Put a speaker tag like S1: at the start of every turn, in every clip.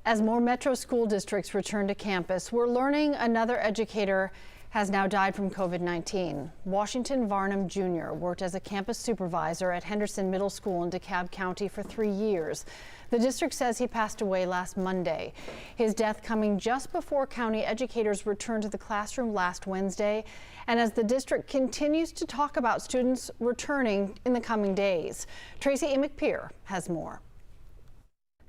S1: As more metro school districts return to campus, we're learning another educator has now died from COVID-19. Washington Varnum Jr. worked as a campus supervisor at Henderson Middle School in DeKalb County for 3 years. The district says he passed away last Monday. His death coming just before county educators returned to the classroom last Wednesday, and as the district continues to talk about students returning in the coming days. Tracy McPeer has more.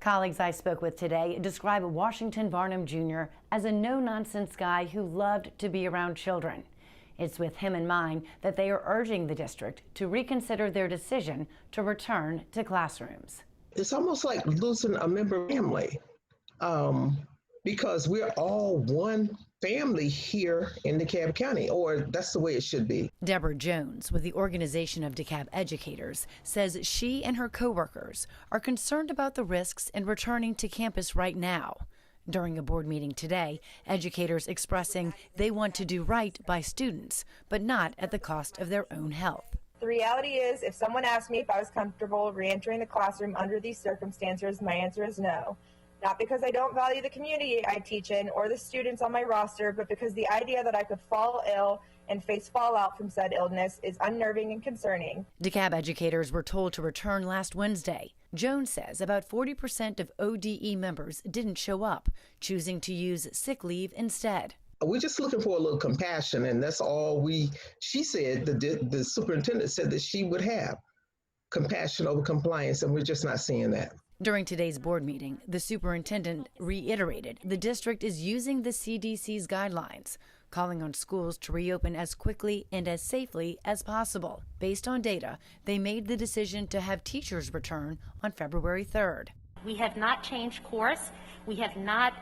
S2: Colleagues I spoke with today describe Washington Varnum Jr. as a no-nonsense guy who loved to be around children. It's with him in mind that they are urging the district to reconsider their decision to return to classrooms.
S3: It's almost like losing a member of family because we're all one family here in DeKalb County, or that's the way it should be.
S2: Deborah Jones with the Organization of DeKalb Educators says she and her coworkers are concerned about the risks in returning to campus right now. During a board meeting today, educators expressing they want to do right by students, but not at the cost of their own health.
S4: The reality is, if someone asked me if I was comfortable re-entering the classroom under these circumstances, my answer is no. Not because I don't value the community I teach in or the students on my roster, but because the idea that I could fall ill and face fallout from said illness is unnerving and concerning.
S2: DeKalb educators were told to return last Wednesday. Jones says about 40% of ODE members didn't show up, choosing to use sick leave instead.
S3: We're just looking for a little compassion, and that's all she said, the superintendent said that she would have compassion over compliance, and we're just not seeing that.
S2: During today's board meeting, the superintendent reiterated the district is using the CDC's guidelines, calling on schools to reopen as quickly and as safely as possible. Based on data, they made the decision to have teachers return on February 3rd.
S5: We have not changed course. We have not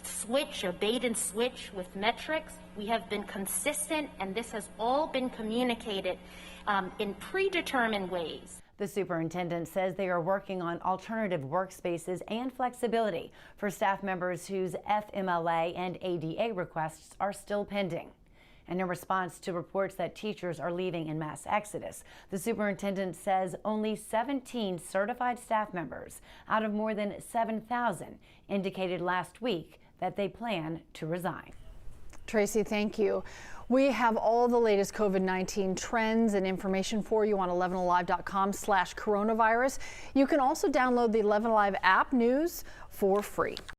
S5: switch or bait and switch with metrics. We have been consistent, and this has all been communicated in predetermined ways.
S2: The superintendent says they are working on alternative workspaces and flexibility for staff members whose FMLA and ADA requests are still pending. And in response to reports that teachers are leaving in mass exodus, the superintendent says only 17 certified staff members out of more than 7,000 indicated last week that they plan to resign.
S1: Tracy, thank you. We have all the latest COVID-19 trends and information for you on 11alive.com/coronavirus. You can also download the 11 Alive app news for free.